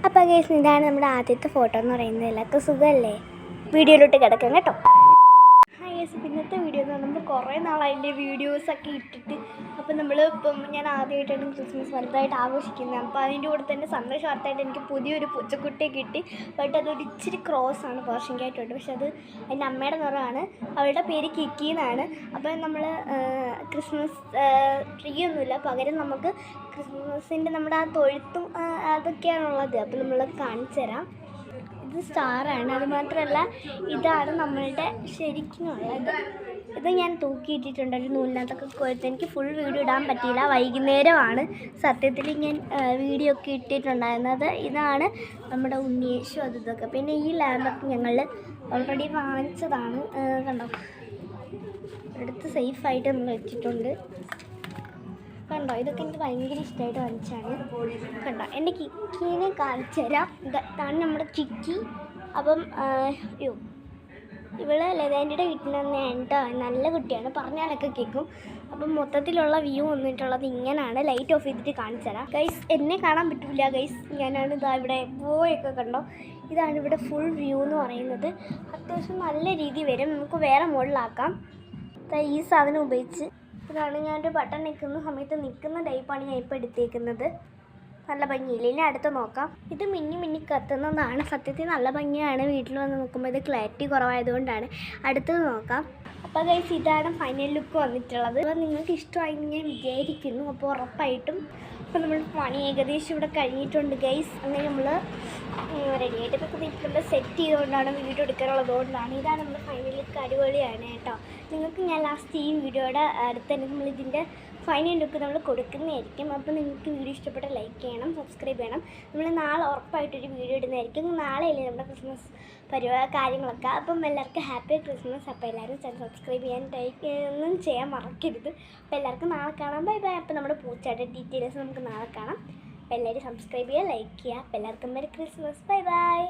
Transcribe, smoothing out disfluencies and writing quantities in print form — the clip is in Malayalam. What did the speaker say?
അപ്പോൾ ഗൈസ് ഇതാണ് നമ്മുടെ ആദ്യത്തെ ഫോട്ടോ എന്ന് പറയുന്നത്. എല്ലാവർക്കും സുഖമല്ലേ? വീഡിയോയിലോട്ട് കിടക്കാം കേട്ടോ. ഹായ് ഗൈസ്, ഇന്നത്തെ വീഡിയോ എന്ന് പറഞ്ഞാൽ നമ്മൾ കുറേ നാളായില്ലേ വീഡിയോസൊക്കെ ഇട്ടിട്ട്. അപ്പോൾ ഞാൻ ആദ്യമായിട്ടാണ് ക്രിസ്മസ് വലുതായിട്ട് ആഘോഷിക്കുന്നത്. അപ്പോൾ അതിൻ്റെ കൂടെ തന്നെ സന്തോഷ വാർത്തയായിട്ട് എനിക്ക് പുതിയൊരു പൂച്ചക്കുട്ടിയെ കിട്ടി. ബട്ട് അതൊരു ഇച്ചിരി ക്രോസാണ്, പേർഷ്യൻകായിട്ടുണ്ട്. പക്ഷെ അത് എൻ്റെ അമ്മയുടെ നിറമാണ്. അവളുടെ പേര് കിക്കി എന്നാണ്. അപ്പോൾ നമ്മൾ ക്രിസ്മസ് ട്രീ ഒന്നുമില്ല, പകരം നമുക്ക് ക്രിസ്മസിൻ്റെ നമ്മുടെ ആ തൊഴുത്തും അതൊക്കെയാണുള്ളത്. അപ്പോൾ നമ്മളത് കാണിച്ചു തരാം. ഇത് സ്റ്റാറാണ്. അതുമാത്രമല്ല ഇതാണ് നമ്മളുടെ ശരിക്കുമുള്ളത്. ഇത് ഞാൻ തൂക്കിയിട്ടിട്ടുണ്ട് ഒരു നൂലിനകത്തൊക്കെ കോർത്ത്. എനിക്ക് ഫുൾ വീഡിയോ ഇടാൻ പറ്റിയില്ല, വൈകുന്നേരമാണ് സത്യത്തിൽ ഞാൻ വീഡിയോ ഒക്കെ ഇട്ടിട്ടുണ്ടായിരുന്നത്. ഇതാണ് നമ്മുടെ ഉണ്ണിയേശു ഇതൊക്കെ. പിന്നെ ഈ ലാമ്പൊക്കെ ഞങ്ങൾ ഓൾറെഡി വാങ്ങിച്ചതാണ്. കണ്ടോ, എടുത്ത് സേഫായിട്ട് നമ്മൾ വെച്ചിട്ടുണ്ട്. കണ്ടോ, ഇതൊക്കെ എനിക്ക് ഭയങ്കര ഇഷ്ടമായിട്ട് വാങ്ങിച്ചാണ്. കണ്ടോ, എൻ്റെ കിക്കീനെ കാണിച്ചു തരാം. ഇതാണ് നമ്മുടെ ചിക്കി. അപ്പം ഇവള് ലതാൻ്റെ വീട്ടിൽ തന്നെയാണ് കേട്ടോ. നല്ല കുട്ടിയാണ്, പറഞ്ഞാലൊക്കെ കേൾക്കും. അപ്പം മൊത്തത്തിലുള്ള വ്യൂ വന്നിട്ടുള്ളത് ഇങ്ങനെയാണ്. ലൈറ്റ് ഓഫ് ചെയ്തിട്ട് കാണിച്ചു തരാം ഗൈസ്. എന്നെ കാണാൻ പറ്റില്ല ഗൈസ്, ഞാനാണ് ഇതാ ഇവിടെ പോയൊക്കെ കണ്ടോ. ഇതാണ് ഇവിടെ ഫുൾ വ്യൂ എന്ന് പറയുന്നത്. അത്യാവശ്യം നല്ല രീതി വരും. നമുക്ക് വേറെ മോഡലാക്കാം. ഈ സാധനം ഉപയോഗിച്ച് ഇതാണ് ഞാനൊരു ബട്ടൺ നിൽക്കുന്ന സമയത്ത് നിൽക്കുന്ന ടൈപ്പാണ് ഞാൻ ഇപ്പോൾ എടുത്തേക്കുന്നത്. നല്ല ഭംഗിയില്ല. ഇനി അടുത്ത് നോക്കാം. ഇത് മിന്നി കത്തുന്നതാണ്. സത്യത്തിൽ നല്ല ഭംഗിയാണ്. വീട്ടിൽ വന്ന് നോക്കുമ്പോൾ ഇത് ക്ലാരിറ്റി കുറവായതുകൊണ്ടാണ്. അടുത്തത് നോക്കാം. അപ്പോൾ ഗൈസ് ഇതാണ് ഫൈനൽ ലുക്ക് വന്നിട്ടുള്ളത്. അപ്പോൾ നിങ്ങൾക്ക് ഇഷ്ടമായെന്ന് ഞാൻ വിചാരിക്കുന്നു. അപ്പോൾ ഉറപ്പായിട്ടും അപ്പോൾ നമ്മൾ പണി ഏകദേശം ഇവിടെ കഴിഞ്ഞിട്ടുണ്ട് ഗൈസ്. അങ്ങനെ നമ്മൾ റെഡിയായിട്ട് നമ്മൾ സെറ്റ് ചെയ്തുകൊണ്ടാണ് വീഡിയോ എടുക്കാനുള്ളതുകൊണ്ടാണ്. ഇതാണ് നമ്മൾ ഫൈനൽ ലുക്ക്. അടിപൊളിയാണ് കേട്ടോ. നിങ്ങൾക്ക് ഞാൻ ലാസ്റ്റ് ഈ വീഡിയോയുടെ അടുത്ത് തന്നെ നമ്മളിതിൻ്റെ ഫൈനൽ ലുക്ക് നമ്മൾ കൊടുക്കുന്നതായിരിക്കും. അപ്പോൾ നിങ്ങൾക്ക് വീഡിയോ ഇഷ്ടപ്പെട്ട ലൈക്ക് ചെയ്യണം, സബ്സ്ക്രൈബ് ചെയ്യണം. നമ്മൾ നാളെ ഉറപ്പായിട്ടൊരു വീഡിയോ ഇടുന്നതായിരിക്കും. നാളെയല്ലേ നമ്മുടെ ക്രിസ്മസ് കാര്യങ്ങളൊക്കെ. അപ്പം എല്ലാവർക്കും ഹാപ്പി ക്രിസ്മസ്. അപ്പോൾ എല്ലാവരും സബ്സ്ക്രൈബ് ചെയ്യാൻ ഒന്നും ചെയ്യാൻ മറക്കരുത്. അപ്പോൾ എല്ലാവർക്കും നാളെ കാണാം. Bye bye. അപ്പോൾ നമ്മുടെ പൂച്ചയുടെ ഡീറ്റെയിൽസ് നമുക്ക് നാളെ കാണാം. അപ്പോൾ എല്ലാവരും സബ്സ്ക്രൈബ് ചെയ്യുക, ലൈക്ക് ചെയ്യുക. അപ്പോൾ എല്ലാവർക്കും മെരി ക്രിസ്മസ്. Bye bye.